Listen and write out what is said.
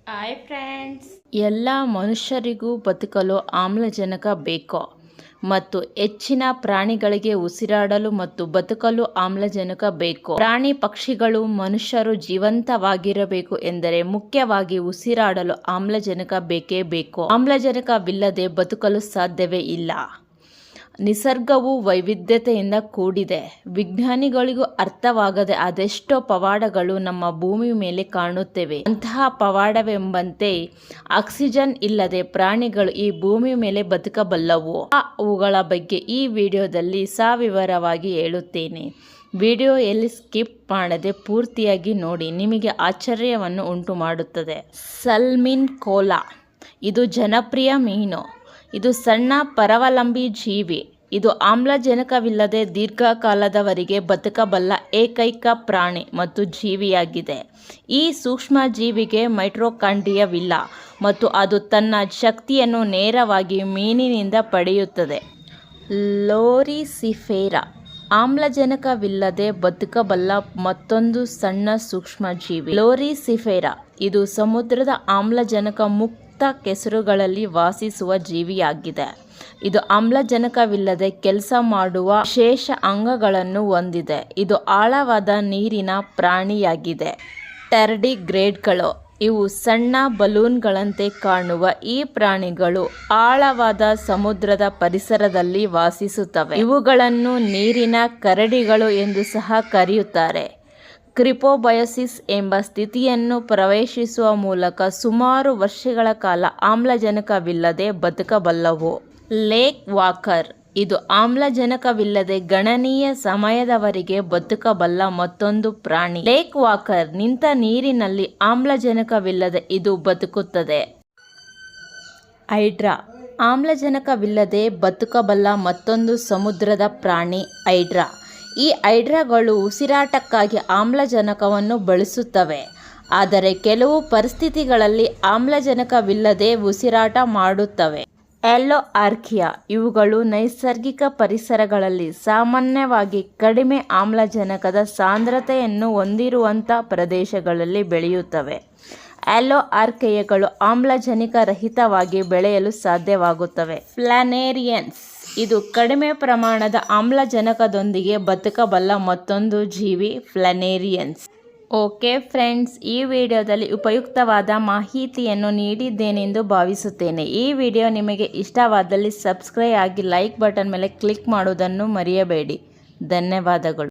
Hi friends, ಎಲ್ಲ ಮನುಷ್ಯರಿಗೂ ಬದುಕಲು ಆಮ್ಲಜನಕ ಬೇಕು ಮತ್ತು ಹೆಚ್ಚಿನ ಪ್ರಾಣಿಗಳಿಗೆ ಉಸಿರಾಡಲು ಮತ್ತು ಬದುಕಲು ಆಮ್ಲಜನಕ ಬೇಕು. ಪ್ರಾಣಿ ಪಕ್ಷಿಗಳು ಮನುಷ್ಯರು ಜೀವಂತವಾಗಿರಬೇಕು ಎಂದರೆ ಮುಖ್ಯವಾಗಿ ಉಸಿರಾಡಲು ಆಮ್ಲಜನಕ ಬೇಕೇ ಬೇಕು. ಆಮ್ಲಜನಕವಿಲ್ಲದೆ ಬದುಕಲು ಸಾಧ್ಯವೇ ಇಲ್ಲ. ನಿಸರ್ಗವು ವೈವಿಧ್ಯತೆಯಿಂದ ಕೂಡಿದೆ. ವಿಜ್ಞಾನಿಗಳಿಗೂ ಅರ್ಥವಾಗದೆ ಅದೆಷ್ಟೋ ಪವಾಡಗಳು ನಮ್ಮ ಭೂಮಿ ಮೇಲೆ ಕಾಣುತ್ತವೆ. ಅಂತಹ ಪವಾಡವೆಂಬಂತೆ ಆಕ್ಸಿಜನ್ ಇಲ್ಲದೆ ಪ್ರಾಣಿಗಳು ಈ ಭೂಮಿ ಮೇಲೆ ಬದುಕಬಲ್ಲವು. ಅವುಗಳ ಬಗ್ಗೆ ಈ ವಿಡಿಯೋದಲ್ಲಿ ಸವಿವರವಾಗಿ ಹೇಳುತ್ತೇನೆ. ವಿಡಿಯೋ ಎಲ್ಲಿ ಸ್ಕಿಪ್ ಮಾಡದೆ ಪೂರ್ತಿಯಾಗಿ ನೋಡಿ, ನಿಮಗೆ ಆಶ್ಚರ್ಯವನ್ನು ಉಂಟು ಮಾಡುತ್ತದೆ. ಸಲ್ಮನ್ ಕೋಲಾ ಇದು ಜನಪ್ರಿಯ ಮೀನು. ಇದು ಸಣ್ಣ ಪರಾವಲಂಬಿ ಜೀವಿ. ಇದು ಆಮ್ಲಜನಕವಿಲ್ಲದೆ ದೀರ್ಘಕಾಲದವರೆಗೆ ಬದುಕಬಲ್ಲ ಏಕೈಕ ಪ್ರಾಣಿ ಮತ್ತು ಜೀವಿಯಾಗಿದೆ. ಈ ಸೂಕ್ಷ್ಮ ಜೀವಿಗೆ ಮೈಟೊಕಾಂಡ್ರಿಯಾವಿಲ್ಲ ಮತ್ತು ಅದು ತನ್ನ ಶಕ್ತಿಯನ್ನು ನೇರವಾಗಿ ಮೀನಿನಿಂದ ಪಡೆಯುತ್ತದೆ. ಲೋರಿಸಿಫೆರಾ ಆಮ್ಲಜನಕವಿಲ್ಲದೆ ಬದುಕಬಲ್ಲ ಮತ್ತೊಂದು ಸಣ್ಣ ಸೂಕ್ಷ್ಮಜೀವಿ. ಲೋರಿಸಿಫೆರಾ ಇದು ಸಮುದ್ರದ ಆಮ್ಲಜನಕ ಮುಕ್ತ ಕೆಸರುಗಳಲ್ಲಿ ವಾಸಿಸುವ ಜೀವಿಯಾಗಿದೆ. ಇದು ಆಮ್ಲಜನಕವಿಲ್ಲದೆ ಕೆಲಸ ಮಾಡುವ ವಿಶೇಷ ಅಂಗಗಳನ್ನು ಹೊಂದಿದೆ. ಇದು ಆಳವಾದ ನೀರಿನ ಪ್ರಾಣಿಯಾಗಿದೆ. ಟರ್ಡಿಗ್ರೇಡ್ಗಳು ಇವು ಸಣ್ಣ ಬಲೂನ್ಗಳಂತೆ ಕಾಣುವ ಈ ಪ್ರಾಣಿಗಳು ಆಳವಾದ ಸಮುದ್ರದ ಪರಿಸರದಲ್ಲಿ ವಾಸಿಸುತ್ತವೆ. ಇವುಗಳನ್ನು ನೀರಿನ ಕರಡಿಗಳು ಎಂದು ಸಹ ಕರೆಯುತ್ತಾರೆ. ಕ್ರಿಪೋಬಯೋಸಿಸ್ ಎಂಬ ಸ್ಥಿತಿಯನ್ನು ಪ್ರವೇಶಿಸುವ ಮೂಲಕ ಸುಮಾರು ವರ್ಷಗಳ ಕಾಲ ಆಮ್ಲಜನಕವಿಲ್ಲದೆ ಬದುಕಬಲ್ಲವು. ಲೇಕ್ ವಾಕರ್ ಇದು ಆಮ್ಲಜನಕವಿಲ್ಲದೆ ಗಣನೀಯ ಸಮಯದವರೆಗೆ ಬದುಕಬಲ್ಲ ಮತ್ತೊಂದು ಪ್ರಾಣಿ. ಲೇಕ್ ವಾಕರ್ ನಿಂತ ನೀರಿನಲ್ಲಿ ಆಮ್ಲಜನಕವಿಲ್ಲದೆ ಇದು ಬದುಕುತ್ತದೆ. ಹೈಡ್ರಾ ಆಮ್ಲಜನಕವಿಲ್ಲದೆ ಬದುಕಬಲ್ಲ ಮತ್ತೊಂದು ಸಮುದ್ರದ ಪ್ರಾಣಿ. ಹೈಡ್ರಾ ಈ ಹೈಡ್ರಾಗಳು ಉಸಿರಾಟಕ್ಕಾಗಿ ಆಮ್ಲಜನಕವನ್ನು ಬಳಸುತ್ತವೆ, ಆದರೆ ಕೆಲವು ಪರಿಸ್ಥಿತಿಗಳಲ್ಲಿ ಆಮ್ಲಜನಕವಿಲ್ಲದೆ ಉಸಿರಾಟ ಮಾಡುತ್ತವೆ. ಹೆಲೋಆರ್ಕಿಯಾ ಇವುಗಳು ನೈಸರ್ಗಿಕ ಪರಿಸರಗಳಲ್ಲಿ ಸಾಮಾನ್ಯವಾಗಿ ಕಡಿಮೆ ಆಮ್ಲಜನಕದ ಸಾಂದ್ರತೆಯನ್ನು ಹೊಂದಿರುವಂಥ ಪ್ರದೇಶಗಳಲ್ಲಿ ಬೆಳೆಯುತ್ತವೆ. ಹೆಲೋಆರ್ಕಿಯಾಗಳು ಆಮ್ಲಜನಕ ರಹಿತವಾಗಿ ಬೆಳೆಯಲು ಸಾಧ್ಯವಾಗುತ್ತವೆ. ಪ್ಲಾನೇರಿಯನ್ಸ್ ಇದು ಕಡಿಮೆ ಪ್ರಮಾಣದ ಆಮ್ಲಜನಕದೊಂದಿಗೆ ಬದುಕಬಲ್ಲ ಮತ್ತೊಂದು ಜೀವಿ. ಪ್ಲಾನೇರಿಯನ್ಸ್. ಓಕೆ ಫ್ರೆಂಡ್ಸ್, ಈ ವಿಡಿಯೋದಲ್ಲಿ ಉಪಯುಕ್ತವಾದ ಮಾಹಿತಿಯನ್ನು ನೀಡಿದ್ದೇನೆಂದು ಭಾವಿಸುತ್ತೇನೆ. ಈ ವಿಡಿಯೋ ನಿಮಗೆ ಇಷ್ಟವಾದಲ್ಲಿ ಸಬ್ಸ್ಕ್ರೈಬ್ ಆಗಿ ಲೈಕ್ ಬಟನ್ ಮೇಲೆ ಕ್ಲಿಕ್ ಮಾಡುವುದನ್ನು ಮರೆಯಬೇಡಿ. ಧನ್ಯವಾದಗಳು.